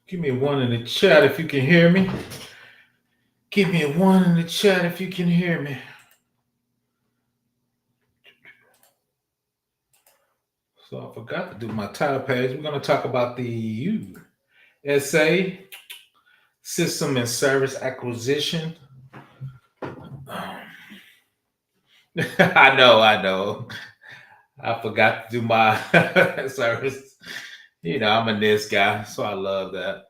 Give me a one in the chat if you can hear me. Give me a one in the chat if you can hear me. So I forgot to do my title page. We're going to talk about the USA system and service acquisition. I know. I forgot to do my service. I'm a Nist guy, so I love that.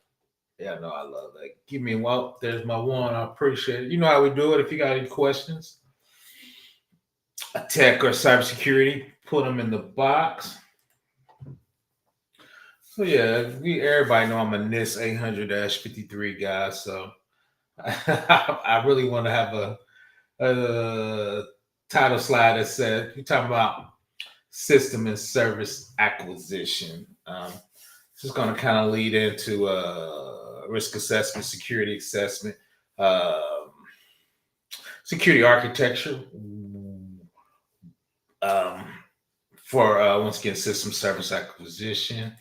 Yeah, no, I love that. Give me one. There's my one. I appreciate it. You know how we do it. If you got any questions, tech or cybersecurity, put them in the box. So yeah, we everybody know I'm a Nist 800-53 guy. So I really want to have a title slide that says you're talking about system and service acquisition. This is going to kind of lead into risk assessment, security assessment, um, security architecture um, for once again system service acquisition.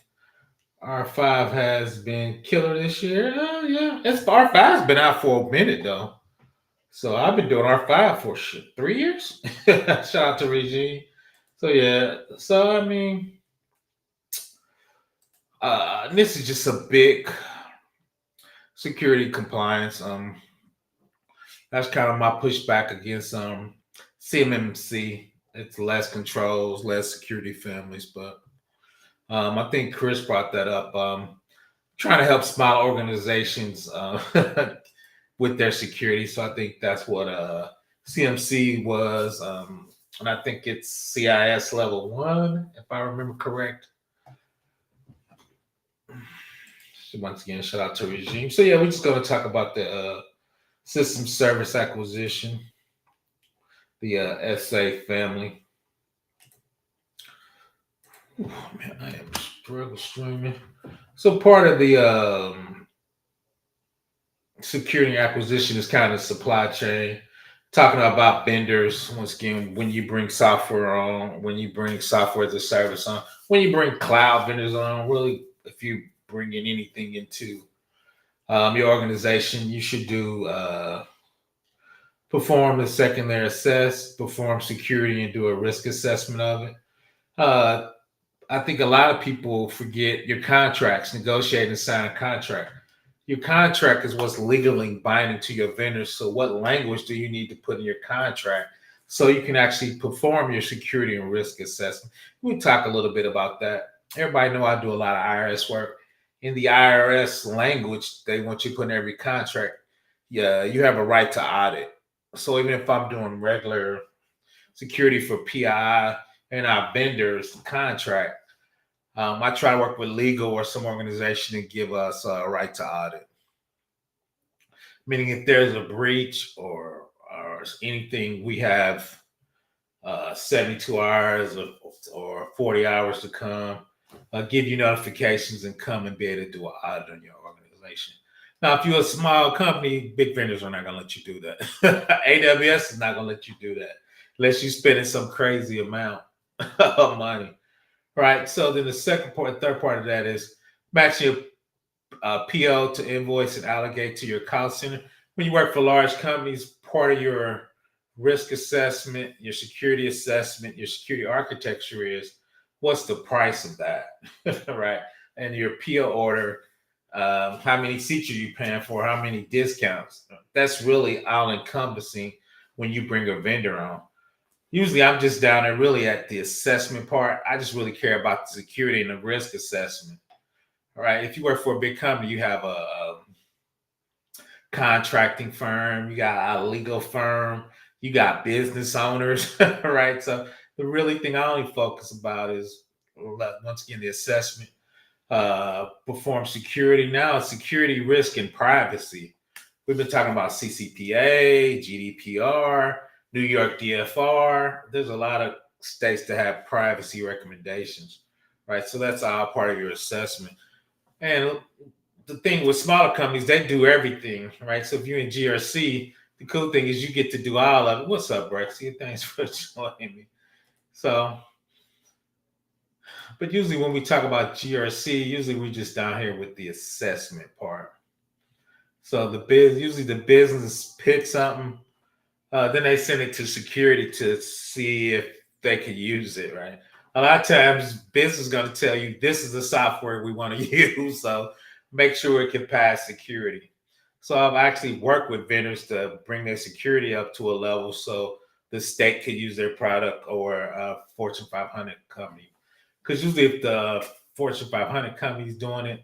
R5 has been killer this year. Yeah, it's R5's been out for a minute though. So I've been doing R5 for 3 years. Shout out to Regine. So yeah, so I mean, this is just a big security compliance. That's kind of my pushback against CMMC. It's less controls, less security families, but I think Chris brought that up. Trying to help small organizations with their security. So I think that's what CMC was. And I think it's CIS level 1, if I remember correct. So once again, shout out to Regime. So yeah, we're just going to talk about the system service acquisition, the SA family. Ooh, man, I am struggle streaming. So part of the security acquisition is kind of supply chain. Talking about vendors, once again, when you bring software on, when you bring software as a service on, when you bring cloud vendors on, really, if you bring in anything into your organization, you should do perform the secondary assess, perform security, and do a risk assessment of it. Uh, I think a lot of people forget your contracts, negotiate and sign a contract. Your contract is what's legally binding to your vendors. So, what language do you need to put in your contract so you can actually perform your security and risk assessment? We talk a little bit about that. Everybody know I do a lot of IRS work. In the IRS language, they want you to put in every contract. Yeah, you have a right to audit. So even if I'm doing regular security for PI and our vendors contract, I try to work with legal or some organization to give us a right to audit. Meaning, if there's a breach or anything, we have 72 hours or 40 hours to come, give you notifications and come and be able to do an audit on your organization. Now, if you're a small company, big vendors are not going to let you do that. AWS is not going to let you do that unless you're spending some crazy amount of money. Right. So then the third part of that is match your PO to invoice and allocate to your cost center. When you work for large companies, part of your risk assessment, your security assessment, your security architecture is what's the price of that, right? And your PO order, how many seats are you paying for? How many discounts? That's really all encompassing when you bring a vendor on. Usually I'm just down there really at the assessment part. I just really care about the security and the risk assessment. All right. If you work for a big company, you have a contracting firm, you got a legal firm, you got business owners, right? So the really thing I only focus about is once again the assessment, perform security. Now security, risk, and privacy. We've been talking about CCPA, GDPR, New York DFR. There's a lot of states that have privacy recommendations, right? So that's all part of your assessment. And the thing with smaller companies, they do everything, right? So if you're in GRC, the cool thing is you get to do all of it. What's up, Brexy? Thanks for joining me. So But usually when we talk about GRC, usually we're just down here with the assessment part. So usually the business picks something, then they send it to security to see if they can use it, right? A lot of times, business is going to tell you this is the software we want to use, so make sure it can pass security. So I've actually worked with vendors to bring their security up to a level so the state could use their product or a Fortune 500 company. Because usually, if the Fortune 500 company is doing it,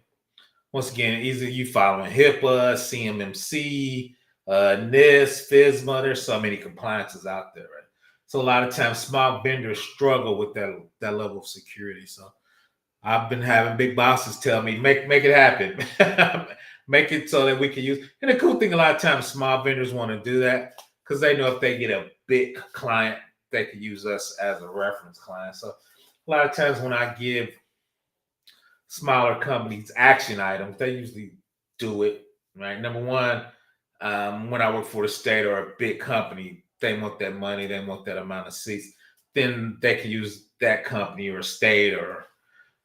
once again, either you following HIPAA, CMMC, Nist, FISMA. There's so many compliances out there, right? So a lot of times, small vendors struggle with that level of security. So I've been having big bosses tell me, make it happen, make it so that we can use. And the cool thing, a lot of times, small vendors want to do that because they know if they get a big client, they can use us as a reference client. So a lot of times when I give smaller companies action items, they usually do it, right? Number one, when I work for the state or a big company, they want that money, they want that amount of seats. Then they can use that company or state or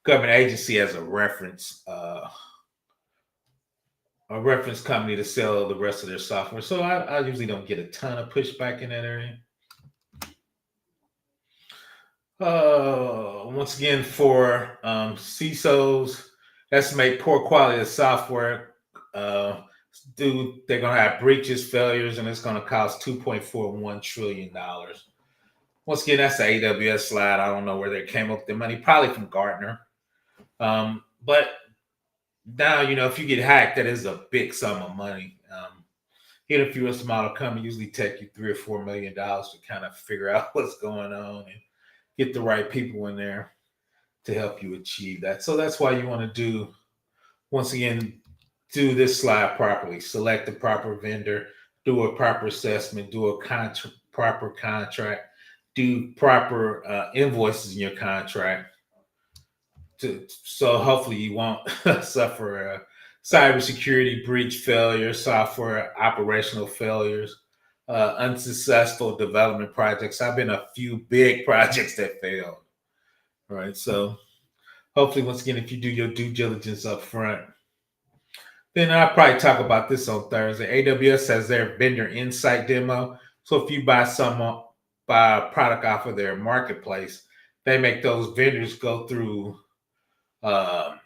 government agency as a reference company to sell the rest of their software. So I usually don't get a ton of pushback in that area. Once again, for CISOs, estimate poor quality of software. They're gonna have breaches, failures, and it's gonna cost $2.41 trillion. Once again, that's the AWS slide. I don't know where they came up with the money, probably from Gartner. But now, if you get hacked, that is a big sum of money. Even if you're a smaller company, usually take you $3 or $4 million to kind of figure out what's going on and get the right people in there to help you achieve that. So that's why you want to once again, do this slide properly. Select the proper vendor, do a proper assessment, do a proper contract, do proper invoices in your contract. So hopefully you won't suffer a cybersecurity breach failure, software operational failures, unsuccessful development projects. I've been a few big projects that failed. Right. So hopefully, once again, if you do your due diligence up front, then I'll probably talk about this on Thursday. AWS has their vendor insight demo. So if you buy a product off of their marketplace, they make those vendors go through uh,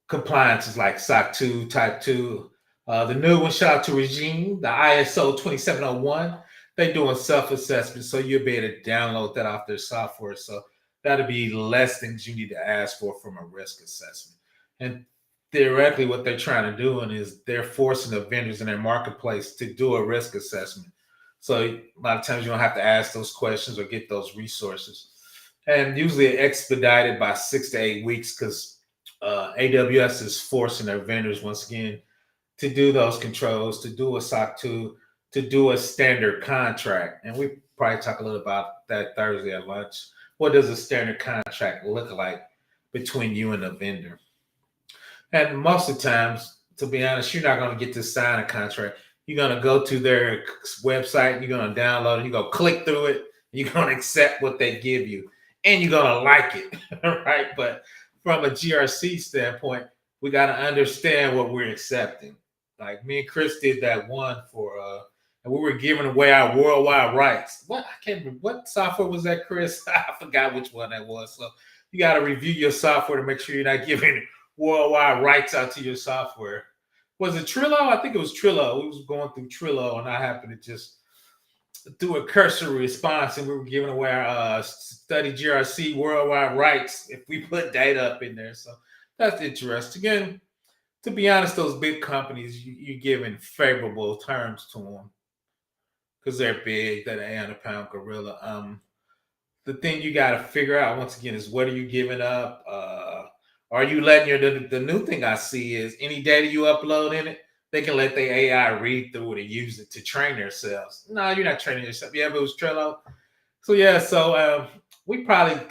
compliances like SOC 2, Type 2. The new one, shout out to Regime, the ISO 2701. They're doing self-assessment, so you'll be able to download that off their software. So that'll be less things you need to ask for from a risk assessment. And theoretically, what they're trying to do is they're forcing the vendors in their marketplace to do a risk assessment. So a lot of times you don't have to ask those questions or get those resources. And usually expedited by 6 to 8 weeks because AWS is forcing their vendors once again to do those controls, to do a SOC 2, to do a standard contract. And we probably talk a little about that Thursday at lunch. What does a standard contract look like between you and the vendor? And most of the times, to be honest, you're not going to get to sign a contract. You're going to go to their website, you're going to download it, you're going to click through it, you're going to accept what they give you, and you're going to like it, right? But from a GRC standpoint, we got to understand what we're accepting. Like me and Chris did that one and we were giving away our worldwide rights. I can't remember what software was that, Chris? I forgot which one that was. So you got to review your software to make sure you're not giving worldwide rights out to your software. Was it Trello? I think it was Trello. We was going through Trello, and I happened to just do a cursory response, and we were giving away our study GRC worldwide rights if we put data up in there. So that's interesting. Again, to be honest, those big companies, you're giving favorable terms to them because they're big, that 800-pound gorilla. The thing you got to figure out once again is what are you giving up? Are you letting the new thing I see is any data you upload in it, they can let the AI read through it and use it to train themselves. No, you're not training yourself. Yeah, but it was Trello. So yeah, we probably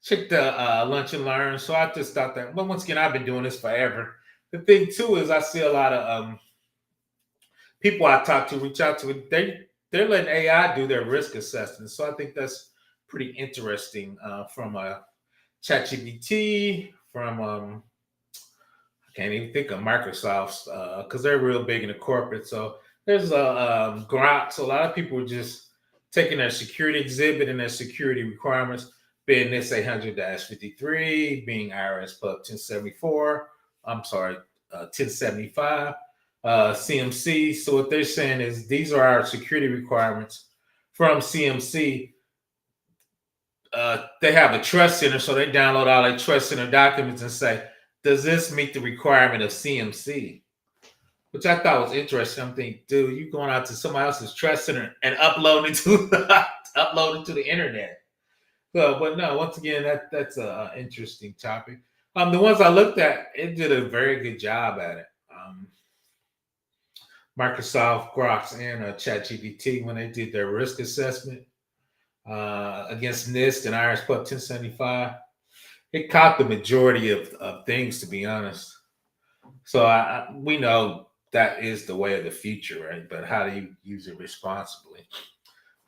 checked the lunch and learn. So I just thought that, but once again, I've been doing this forever. The thing too is I see a lot of people I talk to reach out to. They're letting AI do their risk assessment. So I think that's pretty interesting from ChatGPT, from I can't even think of Microsoft's because they're real big in the corporate. So there's a Grok. So a lot of people are just taking their security exhibit and their security requirements, being Nist 800-53, being IRS Pub 1074. I'm sorry, 1075, CMC. So what they're saying is these are our security requirements from CMC. They have a trust center, so they download all their trust center documents and say, does this meet the requirement of CMC? Which I thought was interesting. I'm thinking, dude, you going out to somebody else's trust center and uploading it to uploading to the internet. So, but no, once again, that's an interesting topic. The ones I looked at, it did a very good job at it. Microsoft, Grox, and ChatGPT, when they did their risk assessment against NIST and IRS Pub 1075, it caught the majority of things, to be honest. So we know that is the way of the future, right? But how do you use it responsibly?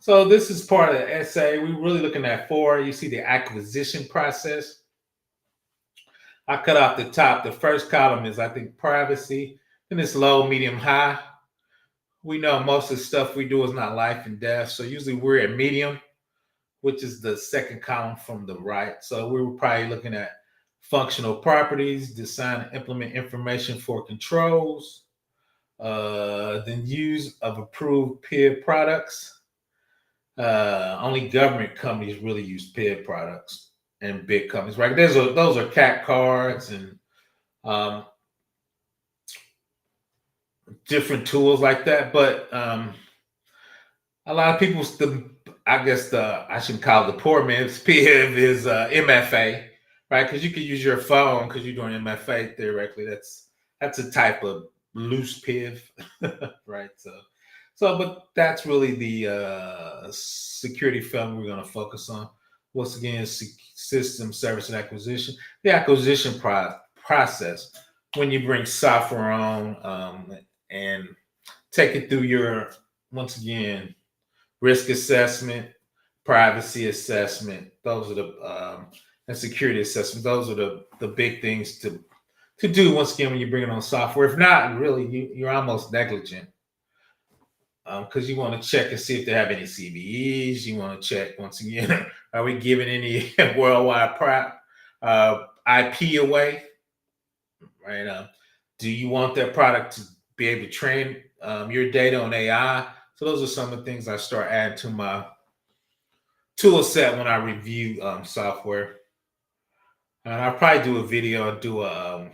So this is part of the essay. We're really looking at 4. You see the acquisition process. I cut off the top. The first column is, I think, privacy. And it's low, medium, high. We know most of the stuff we do is not life and death. So usually we're at medium, which is the second column from the right. So we were probably looking at functional properties, design and implement information for controls, then use of approved PIV products. Only government companies really use PIV products and big companies, right? Those are CAC cards and different tools like that. But a lot of people, I shouldn't call it the poor man's PIV is MFA, right? Because you can use your phone because you're doing MFA theoretically. That's a type of loose PIV, right? But that's really the security film we're going to focus on. Once again, system, service, and acquisition. The acquisition process, when you bring software on and take it through your, once again, risk assessment, privacy assessment. Those are the and security assessment. Those are the big things to do once again when you bring it on software. If not, really, you're almost negligent because you want to check and see if they have any CVEs. You want to check once again, are we giving any worldwide IP away? Right? Do you want their product to be able to train your data on AI? So those are some of the things I start adding to my tool set when I review software. And I'll probably do a video and do a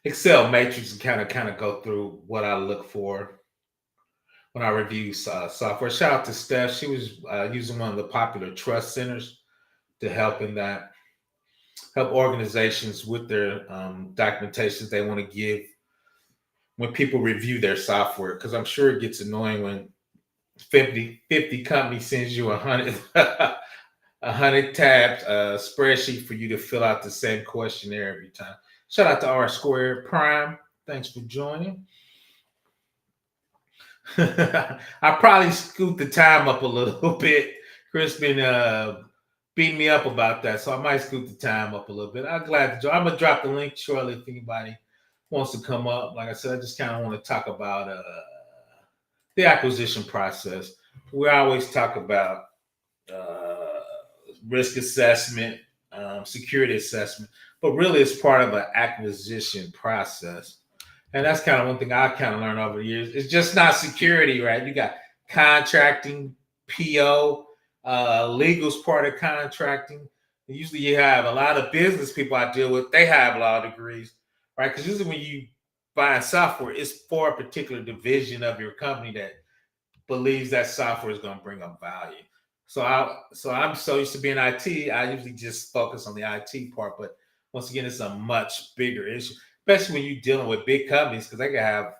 Excel matrix and kind of go through what I look for when I review software. Shout out to Steph. She was using one of the popular trust centers to help organizations with their documentations they want to give when people review their software, because I'm sure it gets annoying when 50 companies sends you 100 tabs spreadsheet for you to fill out the same questionnaire every time. Shout out to R Squared Prime. Thanks for joining. I probably scoot the time up a little bit. Chris been beating me up about that, so I might scoot the time up a little bit. I'm glad to join. I'm gonna drop the link shortly if anybody wants to come up. Like I said, I just kind of want to talk about the acquisition process. We always talk about risk assessment, security assessment, but really it's part of an acquisition process. And that's kind of one thing I kind of learned over the years. It's just not security, right? You got contracting, PO, legal's part of contracting. Usually you have a lot of business people I deal with, they have law degrees, right? Because usually when you buy software, it's for a particular division of your company that believes that software is going to bring up value. So I'm so used to being IT, I usually just focus on the IT part. But once again, it's a much bigger issue, especially when you're dealing with big companies, because they can have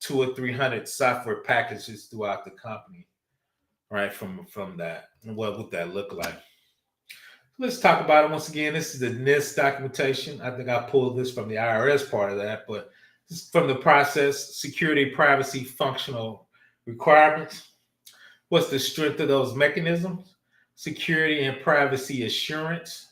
200 or 300 software packages throughout the company, right? From that, and what would that look like? Let's talk about it. Once again, this is the NIST documentation. I think I pulled this from the IRS part of that, but this is from the process, security, privacy, functional requirements. What's the strength of those mechanisms? security and privacy assurance.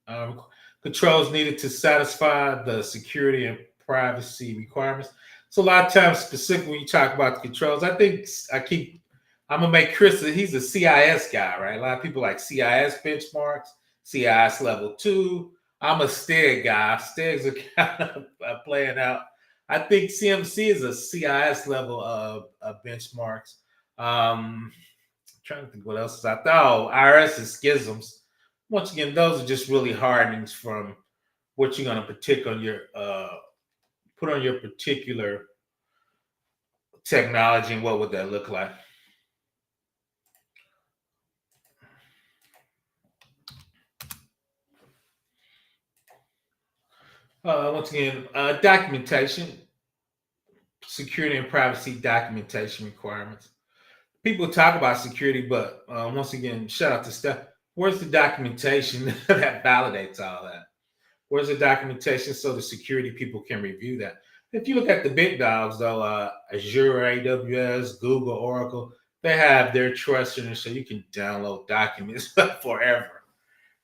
Um, Controls needed to satisfy the security and privacy requirements. So a lot of times, specifically when you talk about the controls, I'm gonna make Chris. He's a CIS guy, right? A lot of people like CIS benchmarks, CIS level 2. I'm a STEG guy. STEGs are kind of playing out. I think CMC is a CIS level of benchmarks. Trying to think what else is out there. Oh, IRS is schisms. Once again, those are just really hardenings from what you're going to put on your particular technology, and what would that look like. Once again, documentation, security and privacy documentation requirements. People talk about security, but once again, shout out to Steph. Where's the documentation that validates all that? Where's the documentation so the security people can review that? If you look at the big dogs, though, Azure, AWS, Google, Oracle, they have their trust in it, so you can download documents forever,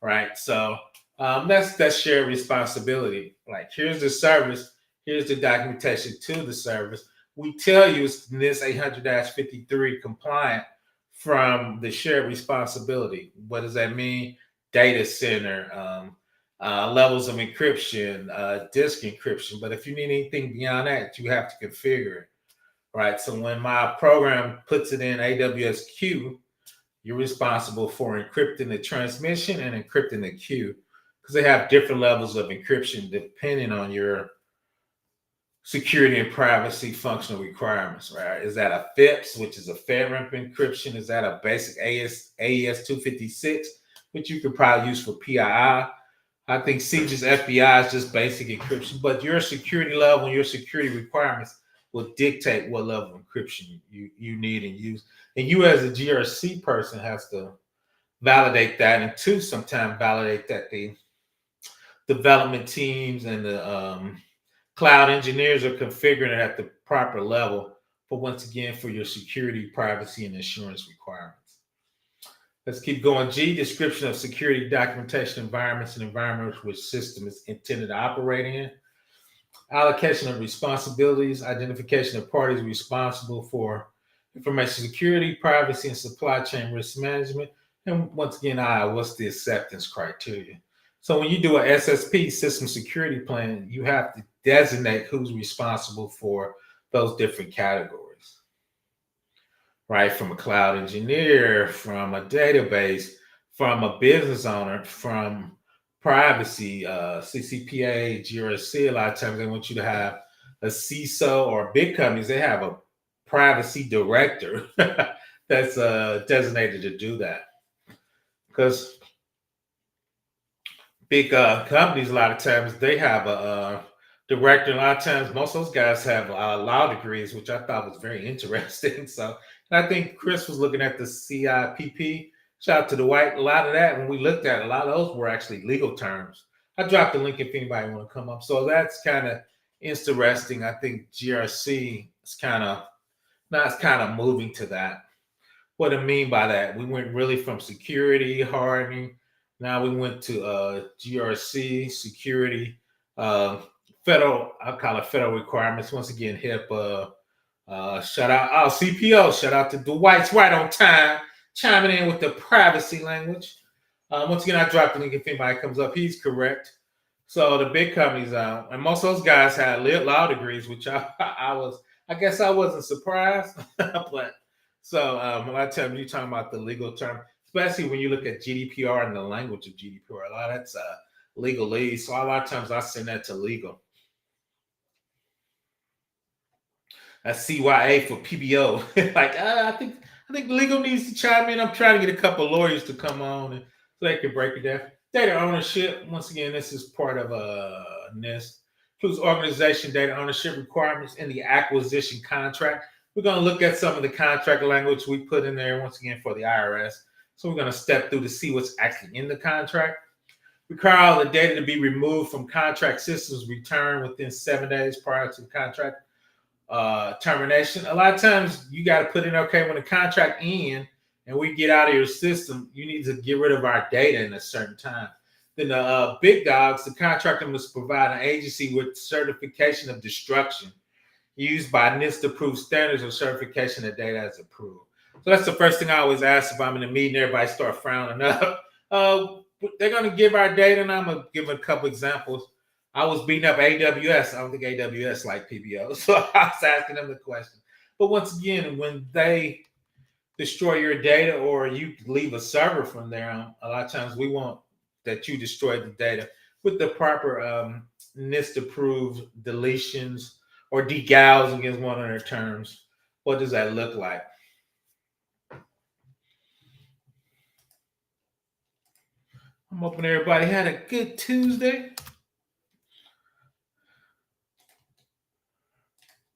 right? So that's shared responsibility. Like, here's the service, here's the documentation to the service. We tell you it's Nist 800-53 compliant from the shared responsibility. What does that mean? Data center, levels of encryption, disk encryption. But if you need anything beyond that, you have to configure it, right? So when my program puts it in AWS queue, you're responsible for encrypting the transmission and encrypting the queue, because they have different levels of encryption depending on your security and privacy functional requirements, right? Is that a FIPS, which is a FedRAMP encryption? Is that a basic AES 256, which you could probably use for PII? I think CJIS FBI is just basic encryption, but your security level and your security requirements will dictate what level of encryption you need and use. And you as a GRC person has to validate that, and to sometimes validate that the development teams and the cloud engineers are configuring it at the proper level, but once again, for your security, privacy, and insurance requirements. Let's keep going. G, description of security documentation environments and environments which system is intended to operate in. Allocation of responsibilities, identification of parties responsible for information security, privacy, and supply chain risk management. And once again, what's the acceptance criteria? So when you do an SSP, system security plan, you have to designate who's responsible for those different categories, right? From a cloud engineer, from a database, from a business owner, from privacy, CCPA, GRC. A lot of times they want you to have a CISO, or big companies, they have a privacy director that's designated to do that. Because big companies, a lot of times they have a director. A lot of times, most of those guys have law degrees, which I thought was very interesting. So, and I think Chris was looking at the CIPP. Shout out to the white. A lot of that, when we looked at it, a lot of those were actually legal terms. I dropped the link if anybody want to come up. So that's kind of interesting. I think GRC is kind of moving to that. What I mean by that, we went really from security hardening. Now we went to GRC security, federal. I call it federal requirements. Once again, HIPAA. Shout out, CPO. Shout out to Dwight's right on time, chiming in with the privacy language. Once again, I dropped the link if anybody comes up. He's correct. So the big companies, and most of those guys had law degrees, which I guess I wasn't surprised. But so a lot of times you're talking about the legal term, especially when you look at GDPR and the language of GDPR. A lot of that's legalese. So a lot of times I send that to legal. That's CYA for PBO. Like, I think legal needs to chime in. I'm trying to get a couple of lawyers to come on so they can break it down. Data ownership. Once again, this is part of NIST. Includes organization data ownership requirements in the acquisition contract. We're going to look at some of the contract language we put in there, once again, for the IRS. So we're going to step through to see what's actually in the contract. Require all the data to be removed from contract systems, returned within 7 days prior to the contract termination. A lot of times you got to put in, okay, when the contract ends, and we get out of your system, you need to get rid of our data in a certain time. Then the big dogs, the contractor must provide an agency with certification of destruction used by Nist approved standards or certification of data as approved. So that's the first thing I always ask if I'm in a meeting. Everybody start frowning up. They're going to give our data, and I'm going to give a couple examples. I was beating up AWS. I don't think AWS like PBO, so I was asking them the question. But once again, when they destroy your data or you leave a server from there, a lot of times we want that you destroy the data with the proper NIST approved deletions or degals against one of their terms. What does that look like? I'm hoping everybody had a good Tuesday.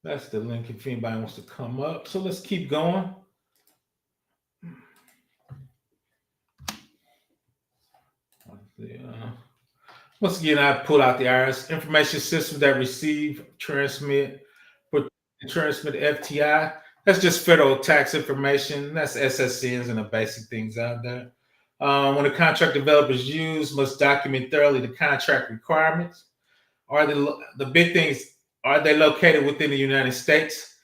That's the link if anybody wants to come up. So let's keep going. Once again, I pull out the IRS information systems that receive, transmit FTI. That's just federal tax information. That's SSNs and the basic things out there. When a contract developers use, must document thoroughly the contract requirements. Are the big things? Are they located within the United States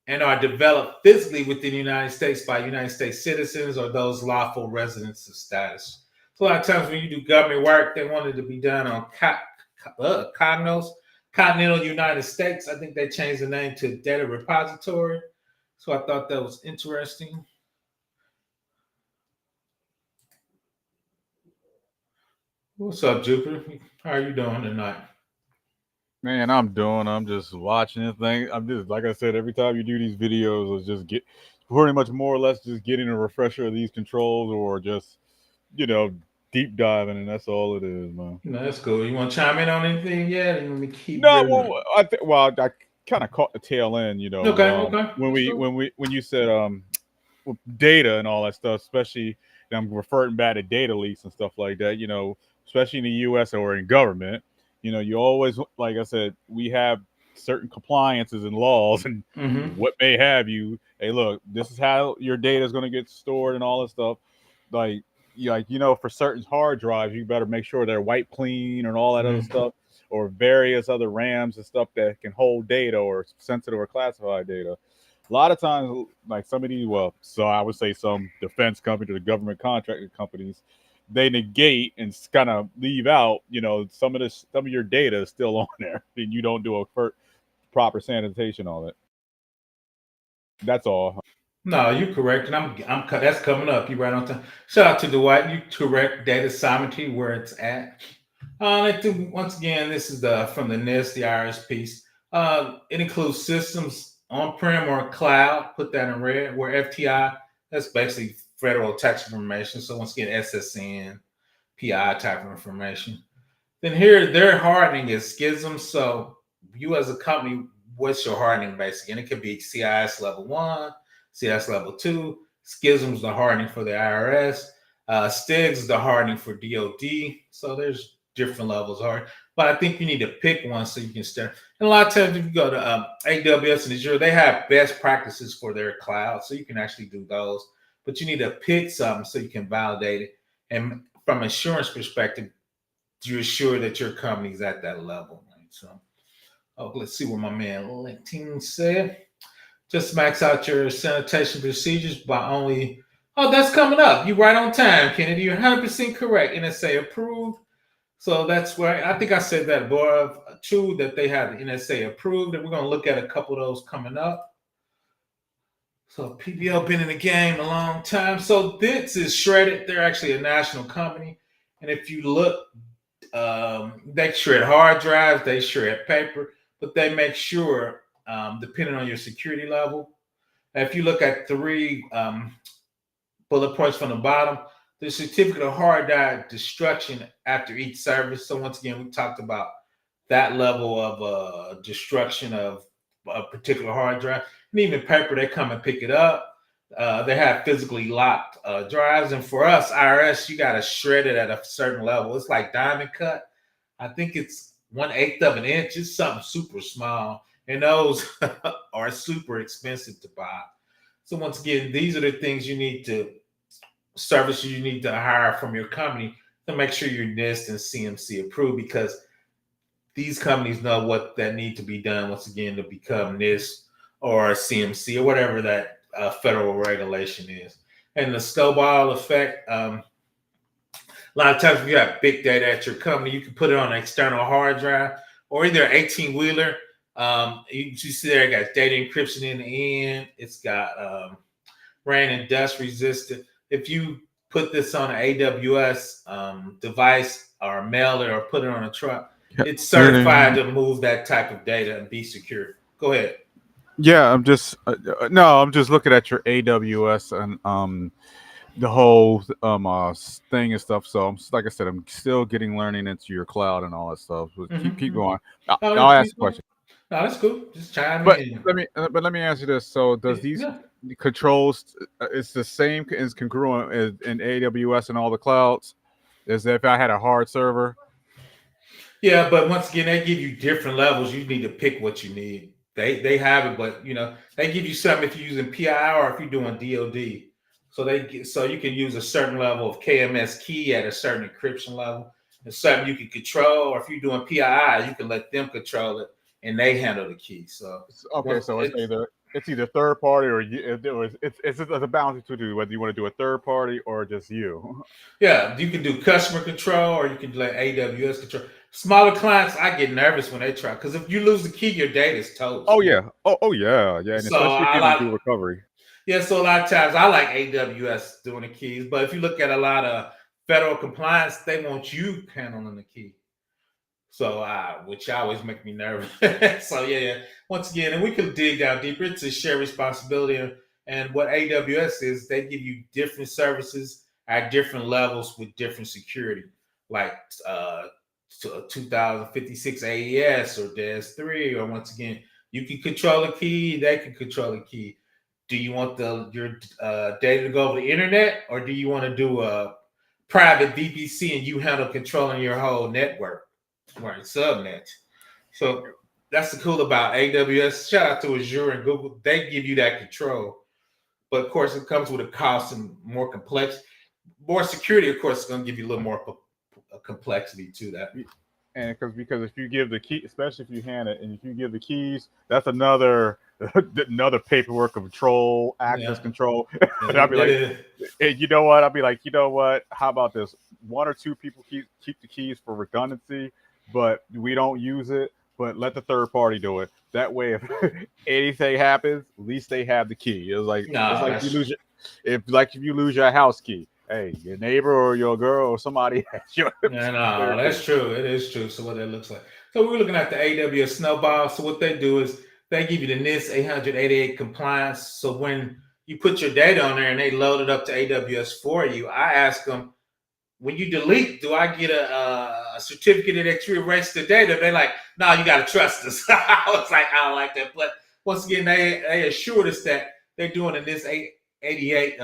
and are developed physically within the United States by United States citizens or those lawful residents of status? So a lot of times when you do government work, they want it to be done on continental United States. I think they changed the name to data repository. So I thought that was interesting. What's up, Jupiter? How are you doing tonight? Man, I'm just watching this thing. I'm just like I said, every time you do these videos, it's just get pretty much more or less just getting a refresher of these controls or just, you know, deep diving, and that's all it is, man. No, that's cool. You want to chime in on anything yet? Let me keep No, building. I kind of caught the tail end, Okay. when you said data and all that stuff, especially I'm referring back to data leaks and stuff like that, especially in the US or in government, you always, like I said, we have certain compliances and laws and Mm-hmm. what may have you. Hey, look, this is how your data is going to get stored and all this stuff. Like, for certain hard drives, you better make sure they're wipe clean and all that other Mm-hmm. stuff, or various other RAMs and stuff that can hold data or sensitive or classified data. A lot of times, like some of these, well, so I would say some defense companies or the government contracting companies, they negate and kind of leave out, some of your data is still on there, and you don't do proper sanitation on it. That's all. No, you're correct, and that's coming up. You right on time. Shout out to Dwight. You correct data sovereignty where it's at. Once again, this is the from the NIST, the IRS piece. It includes systems on-prem or cloud. Put that in red. Where FTI, that's basically federal tax information. So once again, SSN, PI type of information. Then here, their hardening is schisms. So you as a company, what's your hardening basically? And it could be CIS level 1, CIS level 2. Schisms the hardening for the IRS. STIGs is the hardening for DOD. So there's different levels of hardening. But I think you need to pick one so you can start. And a lot of times if you go to AWS and Azure, they have best practices for their cloud. So you can actually do those. But you need to pick something so you can validate it. And from insurance perspective, you're sure that your company's at that level. Right? So, let's see what my man LinkedIn said. Just max out your sanitation procedures by only. Oh, that's coming up. You right on time, Kennedy. You're 100% correct. NSA approved. So that's where I think I said that, boy. True that they have the NSA approved, and we're going to look at a couple of those coming up. So PBL been in the game a long time. So this is Shredded. They're actually a national company, and if you look, they shred hard drives, they shred paper, but they make sure, depending on your security level, if you look at three bullet points from the bottom, the certificate of hard drive destruction after each service. So once again, we talked about that level of destruction of a particular hard drive. And even paper, they come and pick it up. They have physically locked drives. And for us, IRS, you got to shred it at a certain level. It's like diamond cut. I think it's 1/8 of an inch. It's something super small. And those are super expensive to buy. So once again, these are the things you need to services you need to hire from your company to make sure you're NIST and CMC approved, because these companies know what that need to be done once again to become NIST or CMC or whatever that federal regulation is. And the snowball effect. A lot of times, if you have big data at your company, you can put it on an external hard drive or either an 18 wheeler. You see there, it got data encryption in the end. It's got rain and dust resistant. If you put this on an AWS device or mail it or put it on a truck, it's certified to move that type of data and be secure. Go ahead. Yeah, I'm just no, I'm just looking at your AWS and the whole thing and stuff. So I'm like I said, I'm still getting learning into your cloud and all that stuff. So keep going. I'll ask a question. No, that's cool. Just chime But in. let me ask you this. So does these Yeah. controls it's the same as congruent in AWS and all the clouds as if I had a hard server? Yeah, but once again, they give you different levels. You need to pick what you need. They have it, but they give you something if you're using PII or if you're doing DoD. So you can use a certain level of KMS key at a certain encryption level. It's something you can control, or if you're doing PII, you can let them control it and they handle the key. So Okay, so it's either third party or it's a balance between whether you want to do a third party or just you. yeah, you can do customer control or you can let AWS control. Smaller clients, I get nervous when they try, because if you lose the key, your data is toast. Oh yeah. Oh yeah. Yeah. And So especially if I you don't like do recovery. Yeah, so a lot of times I like AWS doing the keys, but if you look at a lot of federal compliance, they want you handling the key. So, which always make me nervous. So, yeah. Once again, and we can dig down deeper into share responsibility and what AWS is. They give you different services at different levels with different security, like 2056 AES or DES3, or once again, you can control the key, they can control the key. Do you want your data to go over the internet, or do you want to do a private VPC and you handle controlling your whole network, right? Subnet. So that's the cool about AWS. Shout out to Azure and Google. They give you that control, but of course it comes with a cost and more complex, more security. Of course, it's going to give you a little more complexity to that. And because if you give the key, especially if you hand it, and if you give the keys, that's another another paperwork of control, access control. And I'll be like, hey, you know what? I'll be like, you know what? How about this? One or two people keep the keys for redundancy, but we don't use it. But let the third party do it. That way, if anything happens, at least they have the key. It's like if you lose if you lose your house key. Hey, your neighbor or your girl or somebody has your. No, that's true. It is true. So what that looks like. So we're looking at the AWS Snowball. So what they do is they give you the Nist 800-53R5 compliance. So when you put your data on there and they load it up to AWS for you, I ask them, when you delete, do I get a certificate that you erased the data? They're like, no, you got to trust us. I was like, I don't like that. But once again, they assured us that they're doing the Nist 88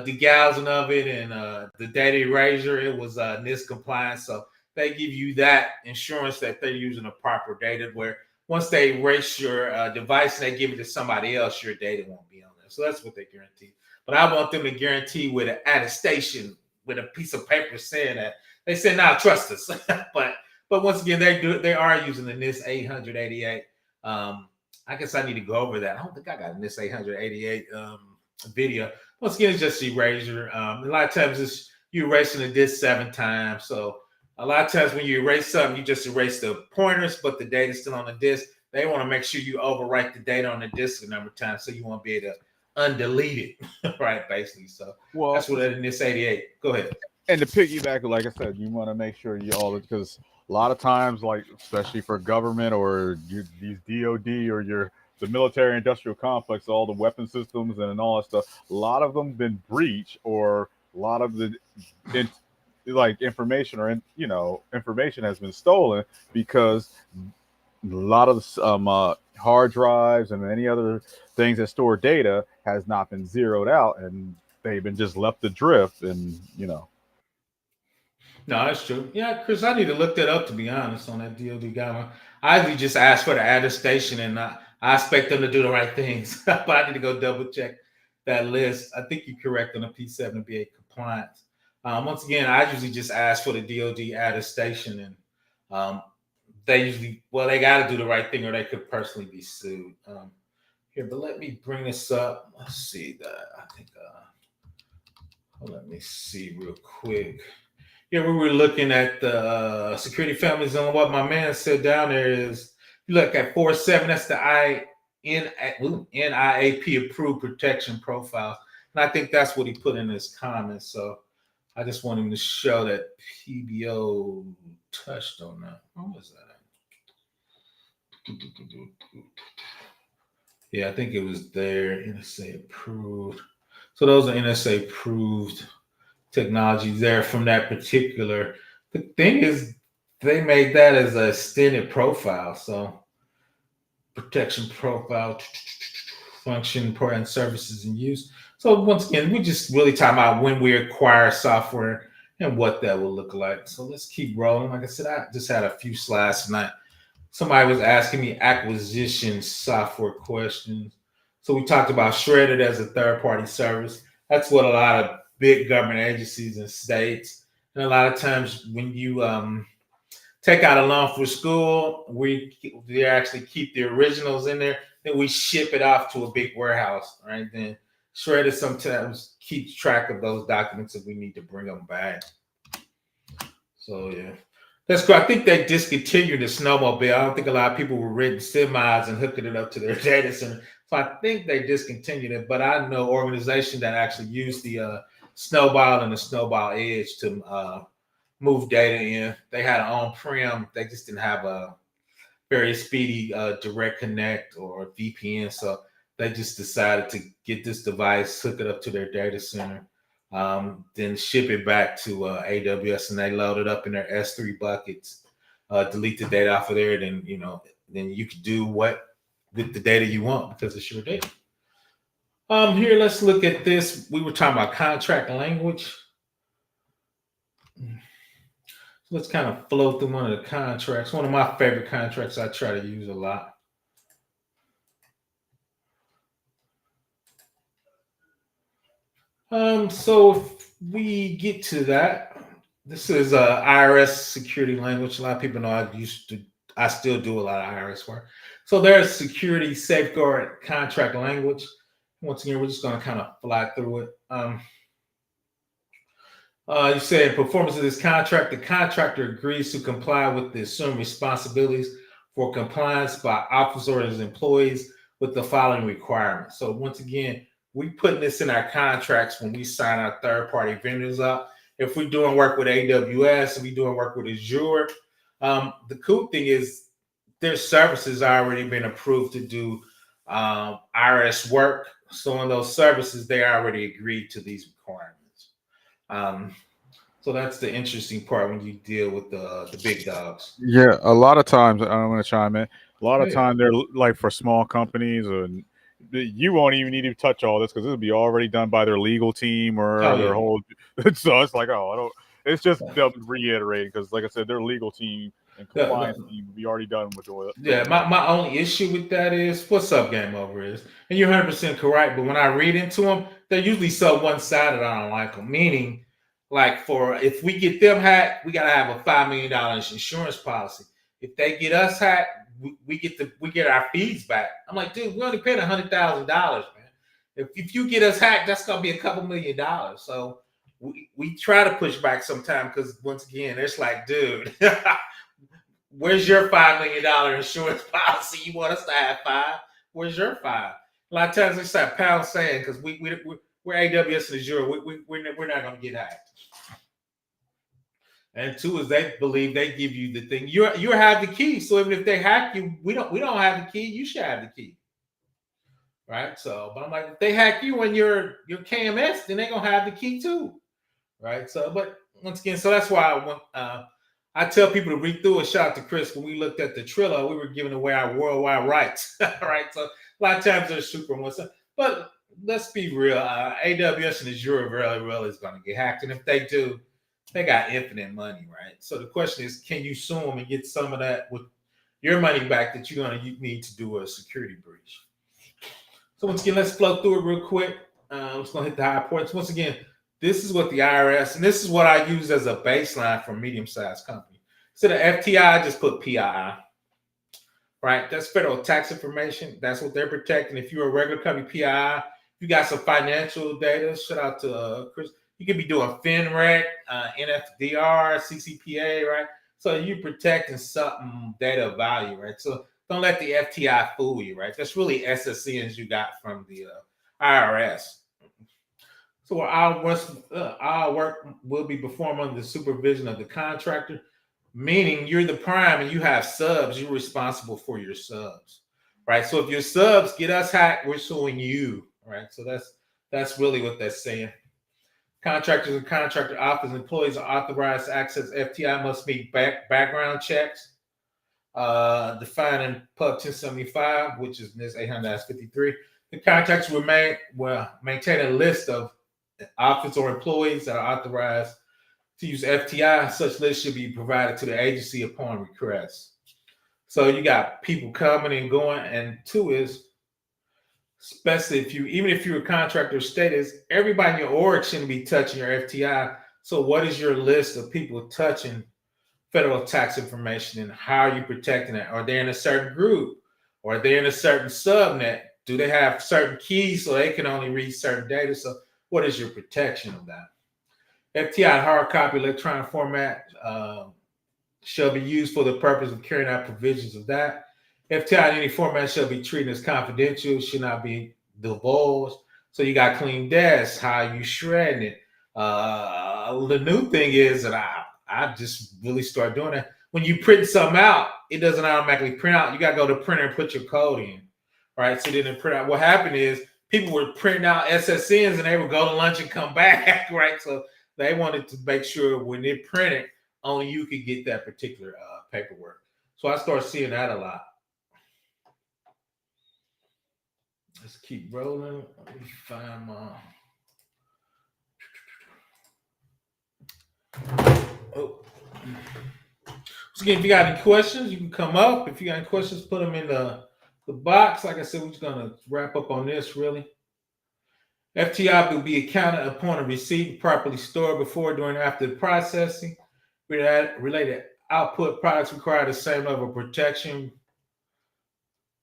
the gallon of it and the data erasure, it was NIST compliant. So they give you that insurance that they're using the proper data, where once they erase your device and they give it to somebody else, your data won't be on there. So that's what they guarantee. But I want them to guarantee with an attestation, with a piece of paper saying that. They said, "Nah, trust us." but once again, they are using the NIST 888. I guess I need to go over that. I don't think I got a NIST 888 video. Once again, it's just erasure. A lot of times it's you erasing the disk 7 times. So a lot of times when you erase something, you just erase the pointers, but the data's still on the disk. They want to make sure you overwrite the data on the disk a number of times so you won't be able to undelete it, right? Basically. So that's what it is in this 88. Go ahead. And to piggyback, like I said, you want to make sure you all because a lot of times, like especially for government or these DoD or the military industrial complex, all the weapon systems and all that stuff, a lot of them been breached or a lot of the like information or information has been stolen because a lot of hard drives and any other things that store data has not been zeroed out and they've been just left adrift and No, that's true. Yeah, Chris, I need to look that up to be honest on that DoD guideline. I usually just ask for the attestation and I expect them to do the right things, but I need to go double check. that list. I think you're correct on the P7 to be a compliance. Once again, I usually just ask for the DoD attestation, and they usually, well, they got to do the right thing, or they could personally be sued. Here, but let me bring this up. Let's see that. I think. Let me see real quick. Yeah, we were looking at the security families, and what my man said down there is, you look at 47. That's the NIAP approved protection profile, and I think that's what he put in his comments. So I just want him to show that PBO touched on that. What was that? Yeah, I think it was there. NSA approved. So those are NSA approved technologies there from that particular. The thing is, they made that as a extended profile. So protection profile, function, and services in use. So once again, we just really talking about when we acquire software and what that will look like. So let's keep rolling. Like I said, I just had a few slides tonight. Somebody was asking me acquisition software questions. So we talked about Shredded as a third-party service. That's what a lot of big government agencies and states, and a lot of times when you take out a loan for school, we actually keep the originals in there. Then we ship it off to a big warehouse, right? Then Shredded sometimes keeps track of those documents if we need to bring them back. So yeah. That's cool. I think they discontinued the snowmobile. I don't think a lot of people were renting semis and hooking it up to their data center. So I think they discontinued it. But I know organizations that actually use the Snowball and the Snowball Edge to move data in. They had an on-prem. They just didn't have a very speedy direct connect or VPN. So they just decided to get this device, hook it up to their data center. Then ship it back to AWS, and they load it up in their S3 buckets, delete the data off of there. Then you can do what with the data you want because it's your data. Here, let's look at this. We were talking about contract language. So let's kind of flow through one of the contracts. One of my favorite contracts I try to use a lot. So if we get to that, this is IRS security language. A lot of people know I still do a lot of IRS work. So there's security safeguard contract language. Once again, we're just going to kind of fly through it. You said performance of this contract, the contractor agrees to comply with the assumed responsibilities for compliance by officer or his employees with the following requirements. So once again, we putting this in our contracts when we sign our third-party vendors up. If we're doing work with AWS, if we're doing work with Azure, the cool thing is their services already been approved to do IRS work. So on those services, they already agreed to these requirements. So that's the interesting part when you deal with the big dogs. Yeah, a lot of times I'm going to chime in. A lot of time they're like for small companies, and you won't even need to touch all this because it'll be already done by their legal team or their whole. So it's like, I don't. It's just them reiterating because, like I said, their legal team and compliance team will be already done with the. Yeah, my only issue with that is what's up, game over is, and you're 100% correct. But when I read into them, they're usually so one-sided. I don't like them. Meaning, like if we get them hacked, we gotta have a $5 million insurance policy. If they get us hacked, we get our fees back. I'm like, dude, we only paid $100,000, man. If you get us hacked, that's gonna be a couple $1 million. So we try to push back sometime because once again, it's like, dude, where's your $5 million insurance policy? You want us to have five? Where's your five? A lot of times it's that pound saying because we're AWS and Azure, we're not gonna get hacked. And two is they believe they give you the thing. You have the key. So even if they hack you, we don't have the key. You should have the key, right? So, but I'm like, if they hack you and your KMS, then they're gonna have the key too, right? So, but once again, so that's why I tell people to read through it. Shout out to Chris. When we looked at the Trello, we were giving away our worldwide rights, right? So a lot of times they're super one. But let's be real. AWS and Azure really is going to get hacked, and if they do, they got infinite money, right? So the question is, can you sue them and get some of that with your money back that you need to do a security breach? So once again, let's flow through it real quick. I'm just going to hit the high points. Once again, this is what the IRS, and this is what I use as a baseline for medium-sized company. So the FTI, I just put PII, right? That's federal tax information. That's what they're protecting. If you're a regular company, PII, you got some financial data. Shout out to Chris. You could be doing FINREC, NFDR, CCPA, right? So you're protecting something data of value, right? So don't let the FTI fool you, right? That's really SSNs you got from the IRS. So our work will be performed under the supervision of the contractor, meaning you're the prime and you have subs. You're responsible for your subs, right? So if your subs get us hacked, we're suing you, right? So that's really what that's saying. Contractors and contractor office employees are authorized to access FTI must meet background checks defined in Pub 1075, which is Nist 800-53R5. The contractors will maintain a list of office or employees that are authorized to use FTI. Such list should be provided to the agency upon request. So you got people coming and going, and two is, especially even if you're a contractor status, everybody in your org shouldn't be touching your FTI. So what is your list of people touching federal tax information, and how are you protecting it? Are they in a certain group? Or are they in a certain subnet? Do they have certain keys so they can only read certain data? So what is your protection of that? FTI in hard copy electronic format shall be used for the purpose of carrying out provisions of that. FTI in any format shall be treated as confidential, should not be divulged. So you got clean desk, how you shredding it. The new thing is that I just really start doing that. When you print something out, it doesn't automatically print out. You got to go to the printer and put your code in, right? So then it print out. What happened is people were printing out SSNs and they would go to lunch and come back, right? So they wanted to make sure when they printed, only you could get that particular paperwork. So I start seeing that a lot. Let's keep rolling. Let me find my. Oh. So again, if you got any questions, you can come up. If you got any questions, put them in the box. Like I said, we're just going to wrap up on this really. FTI will be accounted upon a receipt, properly stored before, during, after the processing. Related output products require the same level of protection.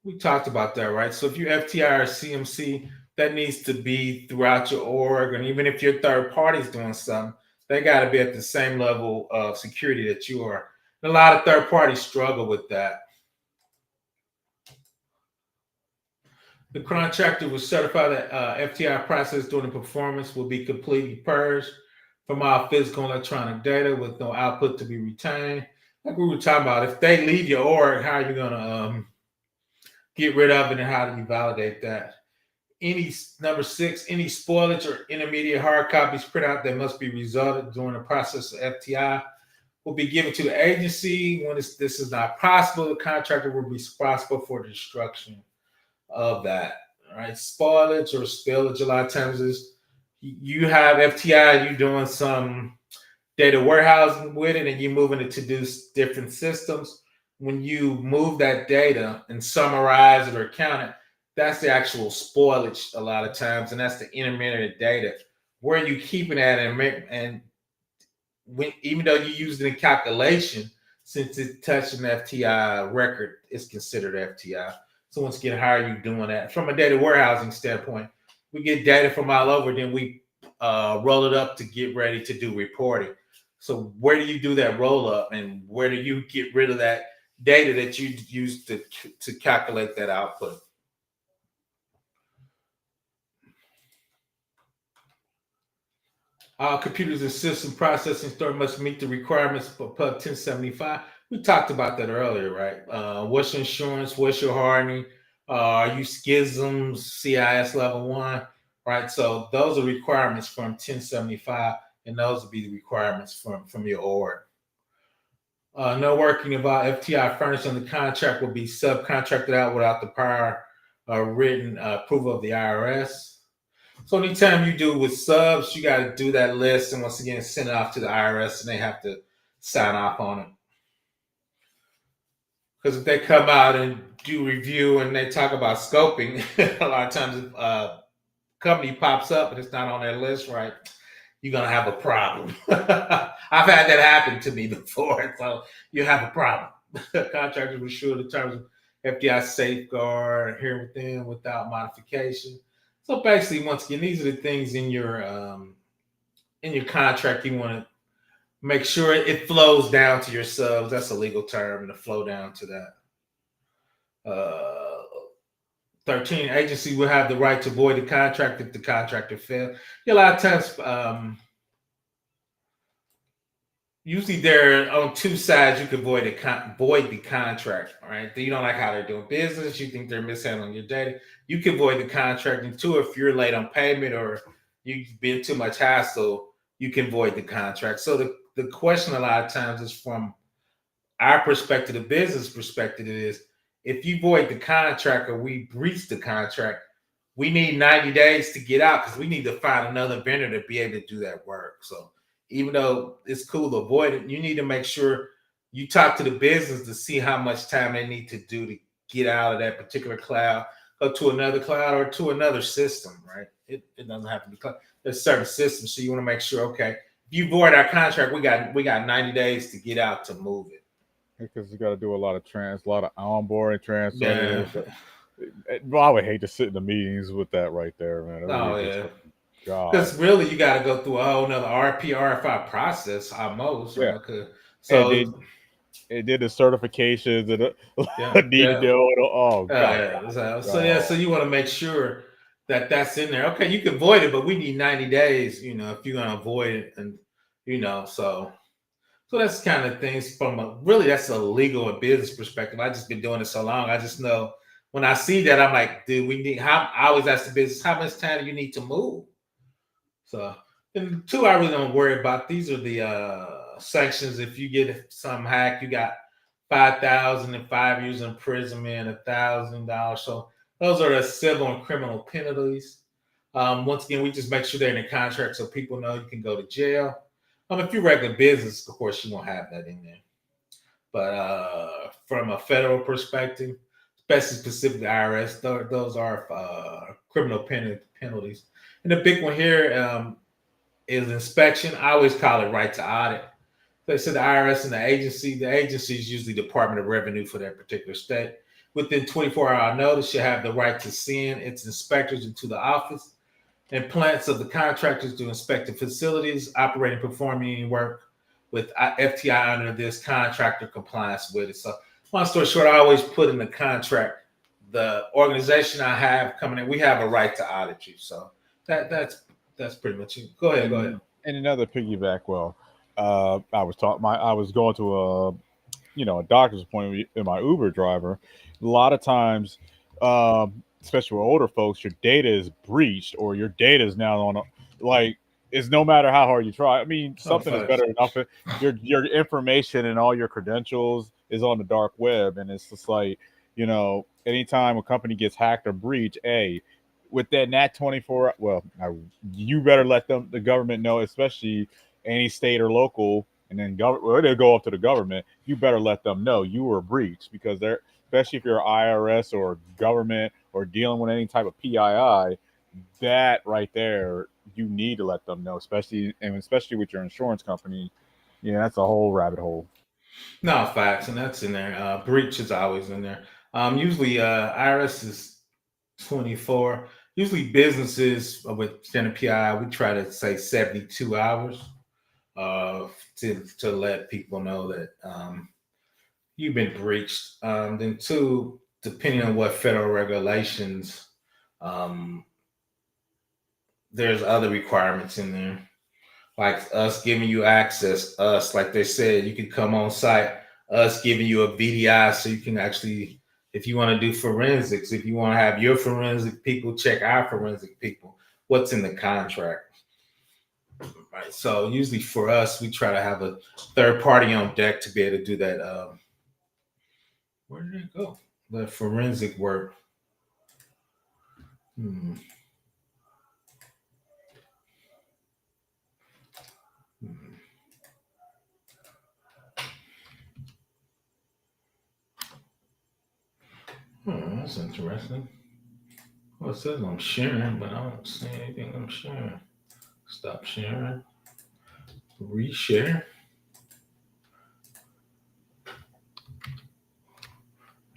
We talked about that, right? So if you FTI or CMC, that needs to be throughout your org. And even if your third party's doing something, they got to be at the same level of security that you are. And a lot of third parties struggle with that. The contractor will certify that FTI process during the performance will be completely purged from all physical and electronic data with no output to be retained. Like we were talking about, if they leave your org, how are you going to get rid of it, and how do you validate that? Number 6, any spoilage or intermediate hard copies printout that must be resulted during the process of FTI will be given to the agency. When this is not possible, the contractor will be responsible for the destruction of that. All right, spoilage or spillage a lot of times is you have FTI, you're doing some data warehousing with it, and you're moving it to do different systems. When you move that data and summarize it or count it, that's the actual spoilage a lot of times, and that's the intermediate data. Where are you keeping that? And even though you use it in calculation, since it's touching the FTI record, it's considered FTI. So once again, how are you doing that? From a data warehousing standpoint, we get data from all over, then we roll it up to get ready to do reporting. So where do you do that roll up, and where do you get rid of that data that you use to calculate that output? Computers and system processing store must meet the requirements for Pub 1075. We talked about that earlier, right? What's your insurance? What's your hardening? Are you schisms, CIS level 1? Right? So those are requirements from 1075, and those will be the requirements from your org. No working about FTI furnished on the contract will be subcontracted out without the prior written approval of the IRS. So anytime you do with subs, you got to do that list, and once again send it off to the IRS, and they have to sign off on it. Because if they come out and do review and they talk about scoping, a lot of times company pops up and it's not on their list, right? You're gonna have a problem. I've had that happen to me before, so you have a problem. Contractors were sure the terms of FDI safeguard here within without modification. So basically, once again, these are the things in your contract you want to make sure it flows down to your subs. That's a legal term, and to flow down to that. 13, agency will have the right to void the contract if the contractor fails. Yeah, a lot of times, usually they're on two sides. You can void the contract, right? You don't like how they're doing business. You think they're mishandling your data. You can void the contract. And two, if you're late on payment or you've been too much hassle, you can void the contract. So the question a lot of times is from our perspective, the business perspective is if you void the contract or we breach the contract, we need 90 days to get out because we need to find another vendor to be able to do that work. So even though it's cool to avoid it, you need to make sure you talk to the business to see how much time they need to do to get out of that particular cloud, go to another cloud or to another system, right? It doesn't have to be cloud. There's certain systems. So you want to make sure, okay, if you void our contract, we got 90 days to get out to move it. Because you got to do a lot of onboarding Yeah. transfers. Well, I would hate to sit in the meetings with that right there, man. It Oh really yeah. God. Because really, you got to go through a whole nother RP5 process almost, Yeah. right? And So it did the certifications yeah, and need to yeah, do it. Oh God. yeah. So you want to make sure that that's in there. Okay, you can void it, but we need 90 days. If you're gonna avoid it, and so that's kind of things that's a legal and business perspective. I just been doing it so long. I just know when I see that, I'm like, dude, I always ask the business, how much time do you need to move? So, and two, I really don't worry about. These are the sanctions. If you get some hack, you got 5,000 and 5 years imprisonment, $1,000. So those are the civil and criminal penalties. Once again, we just make sure they're in the contract so people know you can go to jail. If you're regular business, of course, you won't have that in there. But from a federal perspective, especially specifically IRS, those are criminal penalties. And the big one here is inspection. I always call it right to audit. They said the IRS and the agency. The agency is usually Department of Revenue for that particular state. Within 24-hour notice, you have the right to send its inspectors into the office and plants of the contractors to inspect the facilities, operating, performing any work with FTI under this contractor compliance with it. So, long story short, I always put in the contract the organization I have coming in. We have a right to audit you. So that's pretty much it. Go ahead. And another piggyback. Well, I was going to a doctor's appointment with my Uber driver. A lot of times, especially with older folks, your data is breached or your data is now like it's no matter how hard you try. I mean, something is better enough. Your information and all your credentials is on the dark web, and it's just like anytime a company gets hacked or breached, within that 24, well, you better let the government know, especially any state or local, and then they go up to the government. You better let them know you were breached because they're, especially if you're IRS or government or dealing with any type of PII, that right there, you need to let them know, especially with your insurance company. Yeah, that's a whole rabbit hole. No, facts, and that's in there. Breach is always in there. Usually, IRS is 24. Usually, businesses with standard PI, we try to say 72 hours to let people know that you've been breached. Then two, depending on what federal regulations, there's other requirements in there, like us giving you access. Us, like they said, you can come on site. Us giving you a VDI so you can actually, if you want to do forensics, if you want to have your forensic people check our forensic people, what's in the contract. Right. So usually for us, we try to have a third party on deck to be able to do that. Where did it go? The forensic work. Hmm. Hmm. That's interesting. Well, it says I'm sharing, but I don't see anything I'm sharing. Stop sharing. Reshare.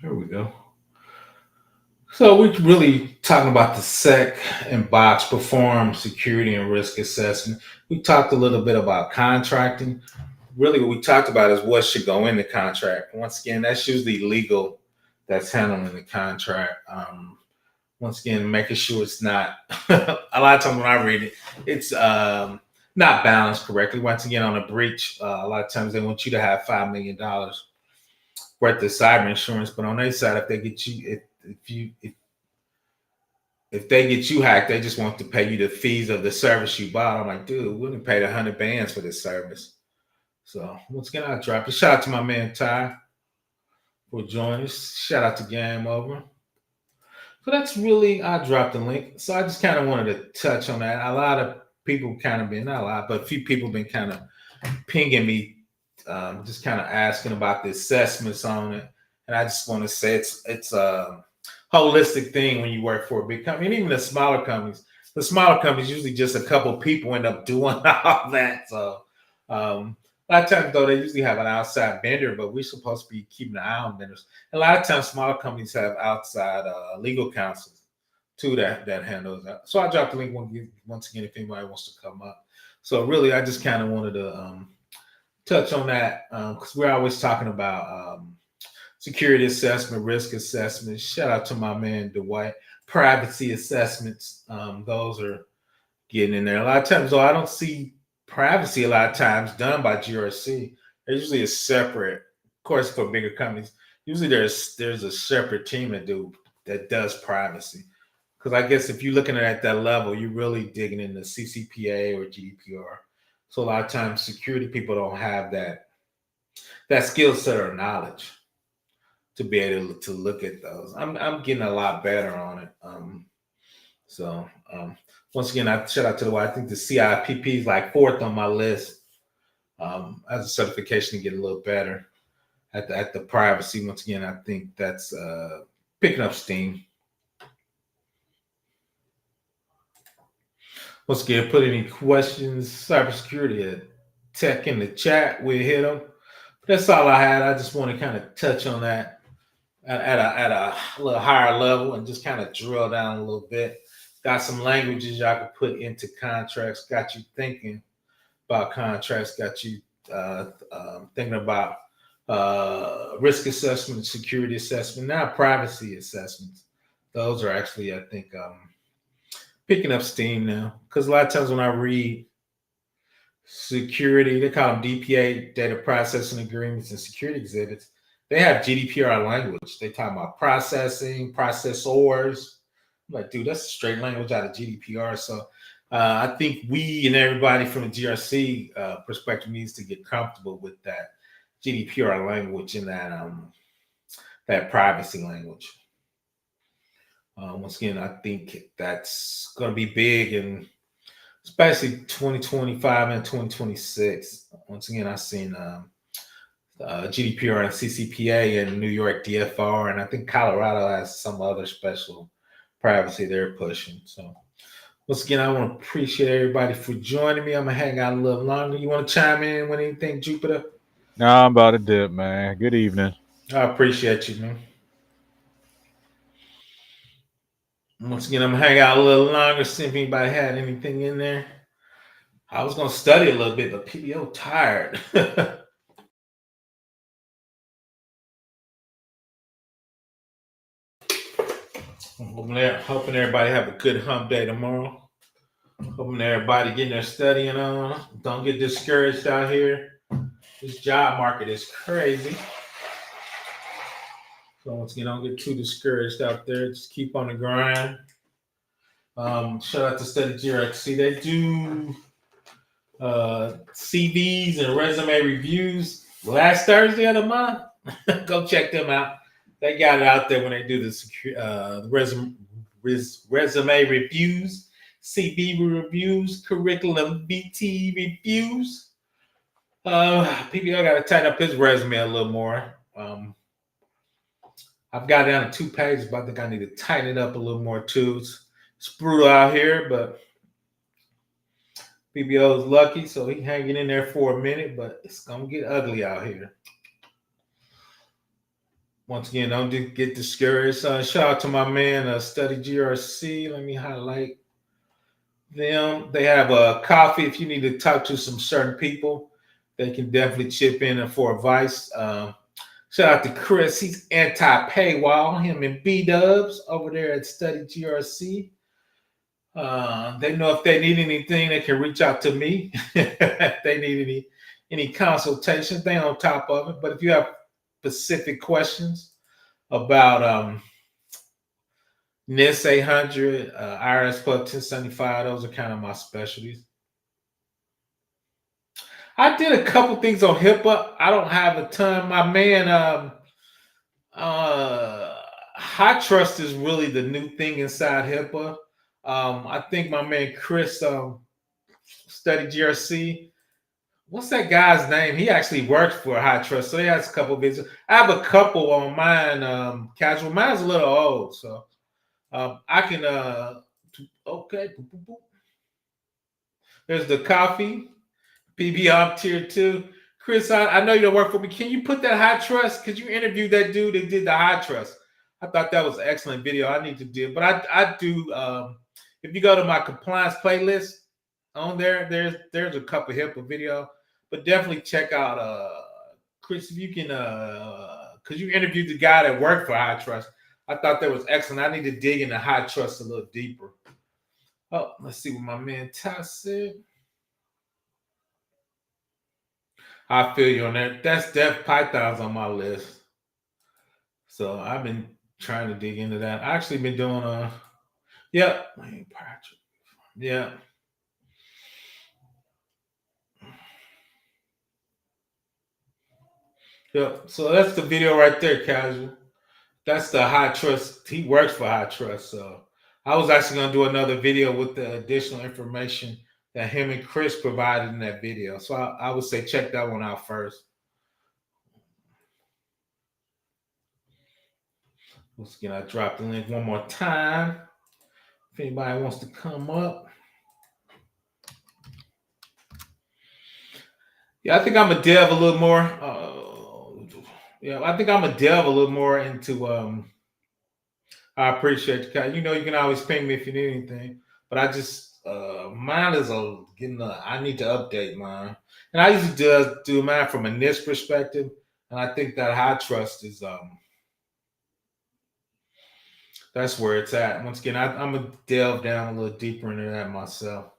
There we go. So we're really talking about the SEC and box perform security and risk assessment. We talked a little bit about contracting. Really, what we talked about is what should go in the contract. Once again, that's usually legal that's handling the contract. Once again, making sure it's not, a lot of times when I read it, it's not balanced correctly. Once again, on a breach, a lot of times they want you to have $5 million worth of cyber insurance, but on their side, if they get you, if they get you hacked, they just want to pay you the fees of the service you bought. I'm like, dude, we didn't pay 100 bands for this service. So once again, I dropped it. Shout out to my man Ty for joining us. Shout out to Game Over. So that's really, I dropped the link. So I just kind of wanted to touch on that. A lot of people kind of been, not a lot, but a few people been kind of pinging me, just kind of asking about the assessments on it. And I just want to say it's a holistic thing when you work for a big company, and even the smaller companies. The smaller companies usually just a couple people end up doing all that. So a lot of times though they usually have an outside vendor, but we're supposed to be keeping an eye on vendors. And a lot of times smaller companies have outside legal counsel too that handles that. So I dropped the link once again if anybody wants to come up. So really, I just kind of wanted to touch on that because we're always talking about security assessment, risk assessment. Shout out to my man Dwight. Privacy assessments. Those are getting in there. A lot of times, though, I don't see privacy a lot of times done by GRC. There's usually a separate, of course, for bigger companies. Usually, there's a separate team that does privacy. Because I guess if you're looking at that level, you're really digging into CCPA or GDPR. So a lot of times, security people don't have that skill set or knowledge to be able to look at those. I'm getting a lot better on it. So once again, I shout out to the Y. I think the CIPP is like fourth on my list as a certification to get a little better at the privacy. Once again, I think that's picking up steam. Once again, put any questions, cybersecurity, tech in the chat. We'll hit them. That's all I had. I just want to kind of touch on that at a little higher level and just kind of drill down a little bit. Got some languages y'all can put into contracts. Got you thinking about contracts. Got you thinking about risk assessment, security assessment, now privacy assessments. Those are actually, I think, picking up steam now. Because a lot of times when I read security, they call them DPA, data processing agreements, and security exhibits. They have GDPR language. They talk about processing, processors. I'm like, dude, that's a straight language out of GDPR. So I think we and everybody from the GRC perspective needs to get comfortable with that GDPR language and that privacy language. Once again, I think that's going to be big, and especially 2025 and 2026. Once again, I've seen GDPR and CCPA in New York DFR, and I think Colorado has some other special privacy they're pushing. So once again, I want to appreciate everybody for joining me. I'm gonna hang out a little longer. You want to chime in with anything, Jupiter? Nah, I'm about to dip, man. Good evening. I appreciate you, man. Once again, I'm gonna hang out a little longer, see if anybody had anything in there. I was gonna study a little bit, but PBO tired. Hoping everybody have a good hump day tomorrow. Hoping everybody getting their studying on. Don't get discouraged out here. This job market is crazy. So once again, don't get too discouraged out there. Just keep on the grind. Shout out to Study GRC. They do CVs and resume reviews last Thursday of the month. Go check them out. They got it out there when they do the resume reviews, CV reviews, curriculum VT reviews. PBL got to tighten up his resume a little more. I've got it down to 2 pages, but I think I need to tighten it up a little more too. It's brutal out here, but BBO is lucky, so he hanging in there for a minute, but it's gonna get ugly out here. Once again, don't get discouraged. Shout out to my man, Study GRC. Let me highlight them. They have a coffee. If you need to talk to some certain people, they can definitely chip in for advice. Shout out to Chris. He's anti-paywall. Him and B-Dubs over there at Study GRC. They know if they need anything, they can reach out to me. If they need any consultations, they on top of it. But if you have specific questions about Nist 800, IRS Plus 1075, those are kind of my specialties. I did a couple things on HIPAA. I don't have a ton. My man, High Trust is really the new thing inside HIPAA. I think my man Chris studied GRC. What's that guy's name? He actually works for High Trust, so he has a couple of videos. I have a couple on mine, casual. Mine's a little old, so I can. Okay, there's the coffee. PBR tier 2. Chris, I know you don't work for me. Can you put that High Trust? Because you interviewed that dude that did the High Trust. I thought that was an excellent video. I need to do, but I do. If you go to my compliance playlist on there's a couple HIPAA video, but definitely check out Chris if you can, because you interviewed the guy that worked for High Trust. I thought that was excellent. I need to dig into High Trust a little deeper. Oh, let's see what my man Ty said. I feel you on that. That's Def Python's on my list. So I've been trying to dig into that. I actually been doing yeah. Yeah. Yep. So that's the video right there, casual. That's the High Trust. He works for High Trust. So I was actually gonna do another video with the additional information that him and Chris provided in that video. So I would say check that one out first. Once again, I dropped the link one more time. If anybody wants to come up. Yeah, I think I'm a delve a little more. Yeah, I think I'm a delve a little more into. I appreciate you, guys. You know, you can always ping me if you need anything. But I just mine is I need to update mine, and I usually do mine from a Nist perspective, and I think that High Trust is that's where it's at. Once again, I'm gonna delve down a little deeper into that myself.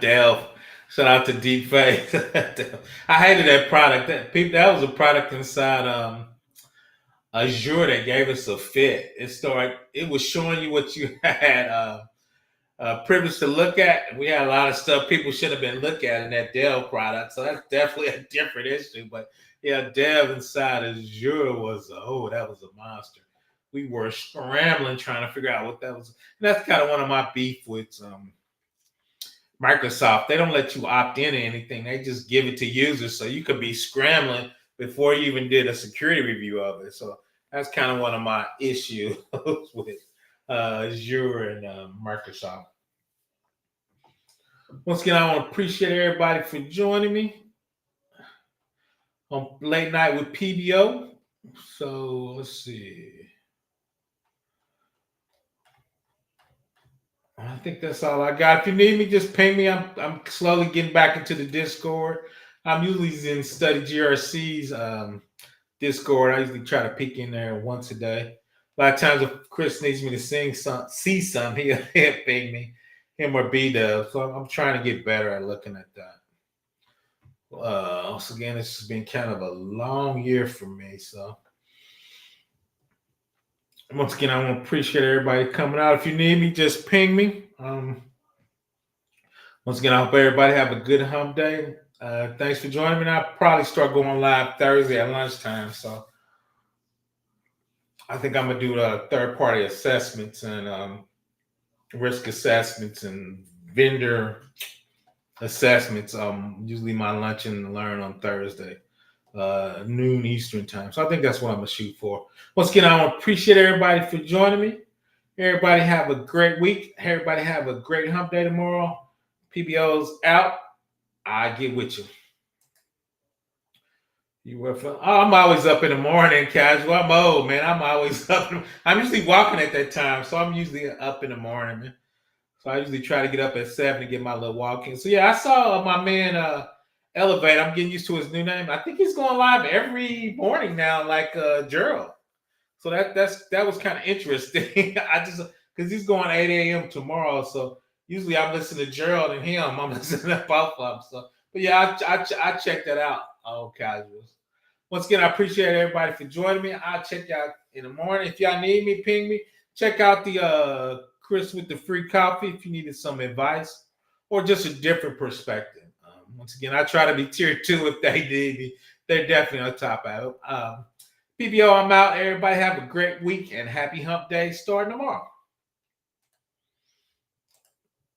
Delve. Shout out to Deep Face. I hated that product. That was a product inside Azure that gave us a fit. It was showing you what you had privilege to look at. We had a lot of stuff people should have been looking at in that Dell product. So that's definitely a different issue. But yeah, Dev inside Azure that was a monster. We were scrambling trying to figure out what that was. And that's kind of one of my beef with Microsoft. They don't let you opt into anything. They just give it to users. So you could be scrambling before you even did a security review of it. So that's kind of one of my issues with Azure and Microsoft. Once again, I want to appreciate everybody for joining me on Late Night with PBO. So let's see. I think that's all I got. If you need me, just ping me. I'm slowly getting back into the Discord. I'm usually in Study GRC's Discord. I usually try to peek in there once a day. A lot of times, if Chris needs me to see some, he'll ping me, him or B-Dub. So I'm trying to get better at looking at that. Once again, this has been kind of a long year for me. So once again, I want to appreciate everybody coming out. If you need me, just ping me. Once again, I hope everybody have a good hump day. Thanks for joining me. I'll probably start going live Thursday at lunchtime. So I think I'm gonna do third-party assessments and risk assessments and vendor assessments. Usually my lunch and learn on Thursday, noon Eastern time. So I think that's what I'm gonna shoot for. Once again, I want to appreciate everybody for joining me. Everybody have a great week. Everybody have a great hump day tomorrow. PBO's out. I get with you. You were from, oh, I'm always up in the morning, casual. I'm old, man. I'm always up. I'm usually walking at that time, so I'm usually up in the morning, man. So I usually try to get up at 7 to get my little walk in. So yeah, I saw my man Elevate. I'm getting used to his new name. I think he's going live every morning now, like Gerald. So that was kind of interesting. I just because he's going 8 a.m. tomorrow. So usually I'm listening to Gerald and him. I'm listening to both of them. So, but yeah, I check that out. All casuals. Once again, I appreciate everybody for joining me. I'll check you out in the morning. If y'all need me, ping me. Check out the Chris with the free coffee if you needed some advice or just a different perspective. Once again, I try to be tier 2 if they did. They're definitely on top of it. PBO, I'm out. Everybody have a great week and happy hump day starting tomorrow.